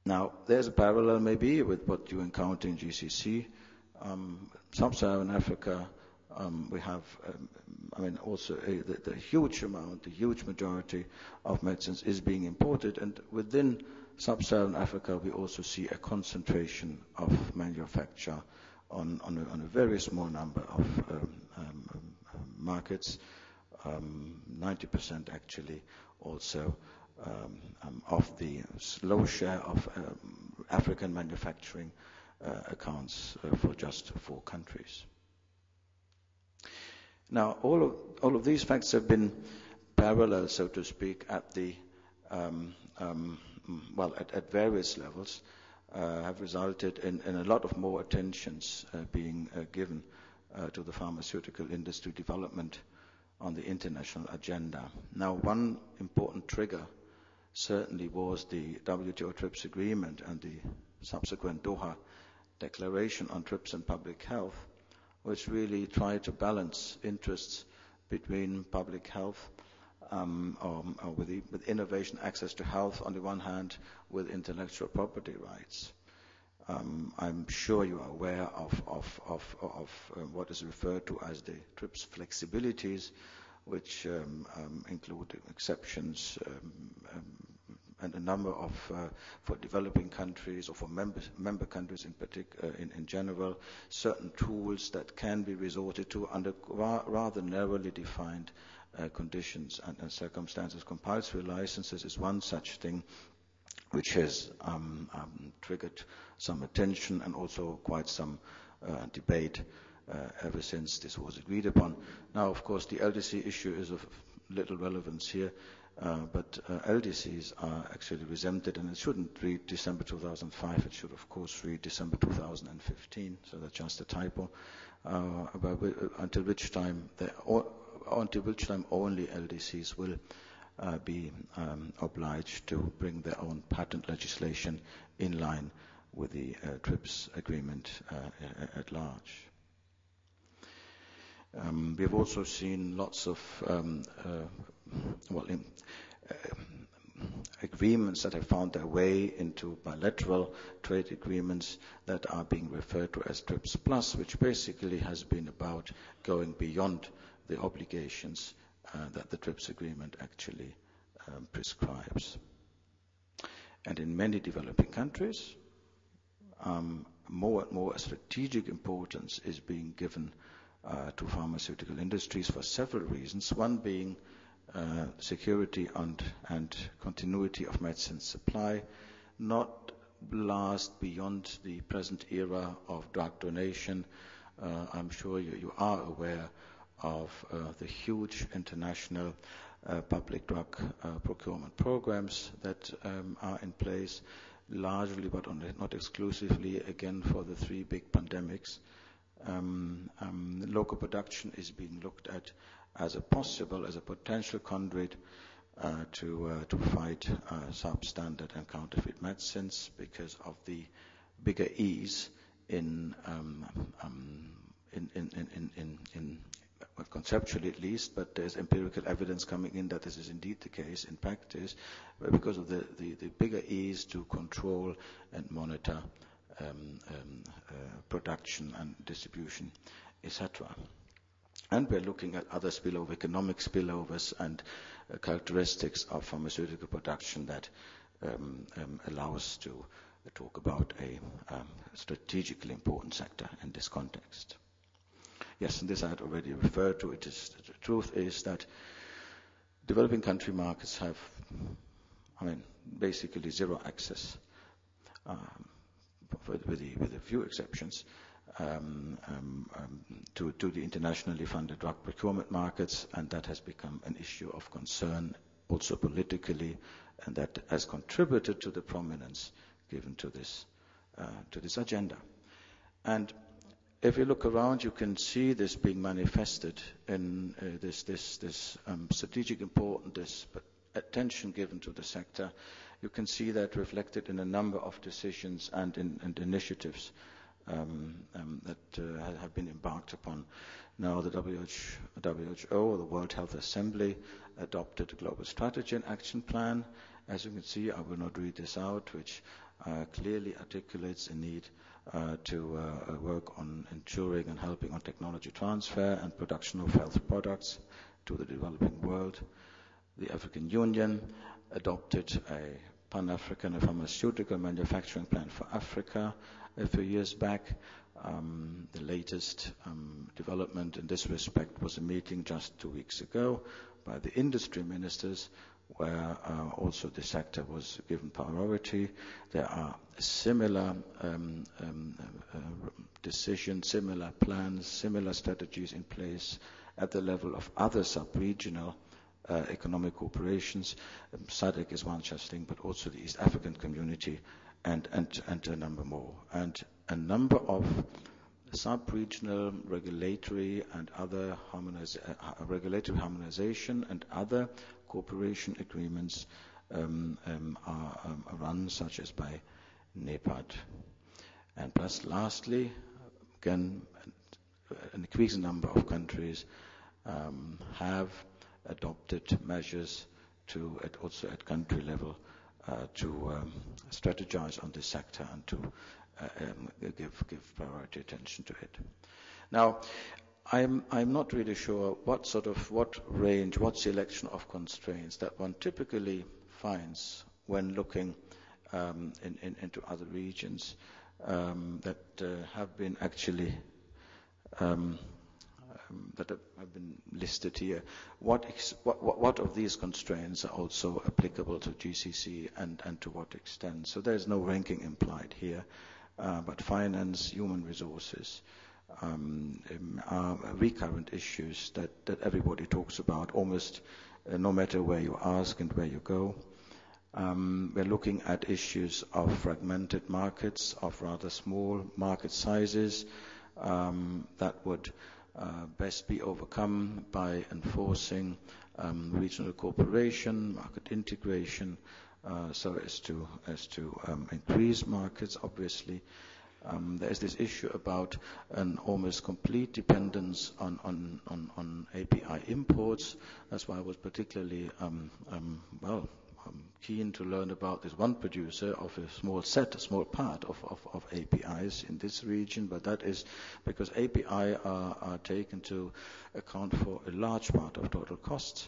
Now, there's a parallel maybe with what you encounter in GCC. Sub-Saharan Africa, we have, also the huge amount, the huge majority of medicines is being imported, and within Sub-Saharan Africa, we also see a concentration of manufacture on a very small number of markets, 90% actually also of the low share of African manufacturing accounts for just 4 countries. Now, all of these facts have been parallel, so to speak, at the at various levels, have resulted in a lot of more attentions being given to the pharmaceutical industry development on the international agenda. Now, one important trigger certainly was the WTO TRIPS agreement and the subsequent Doha Declaration on TRIPS and Public Health, which really tried to balance interests between public health with innovation, access to health on the one hand, with intellectual property rights. I'm sure you are aware of what is referred to as the TRIPS flexibilities, which include exceptions and a number of, for developing countries or for member countries in general, certain tools that can be resorted to under rather narrowly defined conditions and circumstances. Compulsory licenses is one such thing, which has triggered some attention and also quite some debate ever since this was agreed upon. Now, of course, the LDC issue is of little relevance here, but LDCs are actually exempted, and it shouldn't read December 2005. It should, of course, read December 2015. So that's just a typo. Until which time only LDCs will be obliged to bring their own patent legislation in line with the TRIPS agreement at large. We've also seen lots of agreements that have found their way into bilateral trade agreements that are being referred to as TRIPS Plus, which basically has been about going beyond the obligations that the TRIPS agreement actually prescribes. And in many developing countries, more and more strategic importance is being given to pharmaceutical industries for several reasons. One being security and continuity of medicine supply, not last beyond the present era of drug donation. I'm sure you are aware of the huge international public drug procurement programs that are in place, largely but not exclusively, again, for the 3 big pandemics. Local production is being looked at as a potential conduit to fight substandard and counterfeit medicines because of the bigger ease in conceptually at least, but there's empirical evidence coming in that this is indeed the case in practice, because of the bigger ease to control and monitor production and distribution, etc. And we're looking at other economic spillovers and characteristics of pharmaceutical production that allow us to talk about a strategically important sector in this context. Yes, and this I had already referred to. The truth is that developing country markets have, basically zero access, with a few exceptions, to the internationally funded drug procurement markets, and that has become an issue of concern also politically, and that has contributed to the prominence given to this agenda. And if you look around, you can see this being manifested in this strategic importance, this attention given to the sector. You can see that reflected in a number of decisions and initiatives that have been embarked upon. Now, the WHO, the World Health Assembly, adopted a global strategy and action plan as you can see, I will not read this out, which clearly articulates a need to work on ensuring and helping on technology transfer and production of health products to the developing world. The African Union adopted a Pan-African pharmaceutical manufacturing plan for Africa a few years back. The latest development in this respect was a meeting just 2 weeks ago by the industry ministers, where also the sector was given priority. There are similar decisions, similar plans, similar strategies in place at the level of other sub-regional economic cooperations. SADC is one such thing, but also the East African Community and a number more. And a number of sub-regional regulatory and other regulatory harmonization and other cooperation agreements are run, such as by NEPAD. And plus, lastly, again, an increasing number of countries have adopted measures to, also at country level, to strategize on this sector and to give priority attention to it. Now, I'm not really sure what range, what selection of constraints that one typically finds when looking into other regions that have been actually that have been listed here. What of these constraints are also applicable to GCC and to what extent? So there is no ranking implied here, but finance, human resources are recurrent issues that everybody talks about, almost no matter where you ask and where you go. We're looking at issues of fragmented markets, of rather small market sizes that would best be overcome by enforcing regional cooperation, market integration, so as to increase markets. Obviously, there is this issue about an almost complete dependence on API imports. That's why I was particularly keen to learn about this one producer of a small part of APIs in this region, but that is because API are taken to account for a large part of total costs.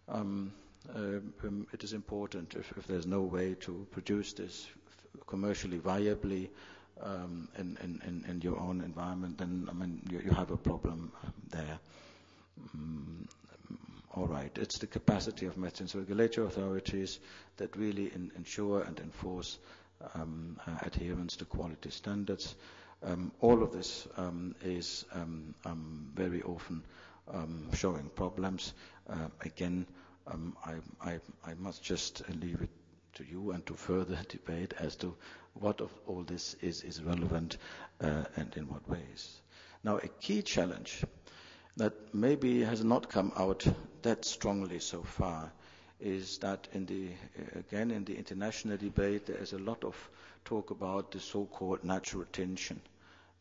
It is important if there's no way to produce this commercially viably in your own environment, then you have a problem there. All right, it's the capacity of medicines regulatory authorities that really ensure and enforce adherence to quality standards. All of this is very often showing problems. Again, I must just leave it to you and to further debate as to what of all this is relevant and in what ways. Now, a key challenge that maybe has not come out that strongly so far is that in the international debate there is a lot of talk about the so-called natural tension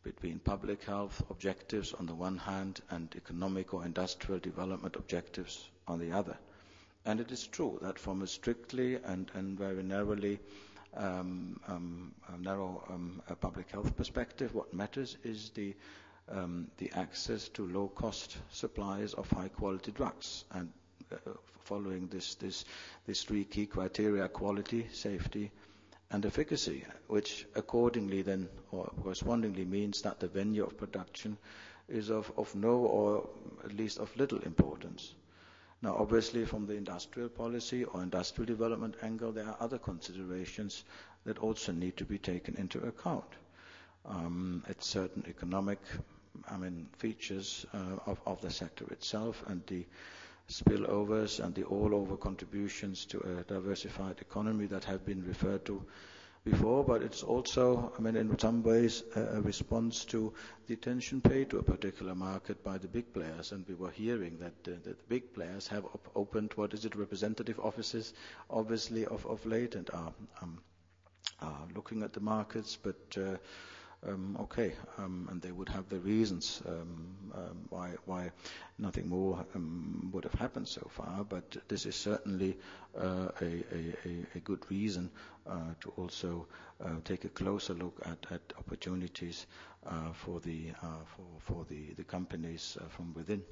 between public health objectives on the one hand and economic or industrial development objectives on the other. And it is true that from a strictly and very narrowly public health perspective, what matters is the access to low-cost supplies of high-quality drugs, and following these three key criteria: quality, safety, and efficacy, which accordingly then, or correspondingly, means that the venue of production is of no, or at least of little importance. Now, obviously, from the industrial policy or industrial development angle, there are other considerations that also need to be taken into account. It's certain economic features of the sector itself and the spillovers and the all-over contributions to a diversified economy that have been referred to before, but it's also, in some ways, a response to the attention paid to a particular market by the big players. And we were hearing that the big players have opened, representative offices, obviously, of late, and are looking at the markets, but okay, and they would have the reasons why nothing more would have happened so far. But this is certainly a good reason to also take a closer look at opportunities for the companies from within.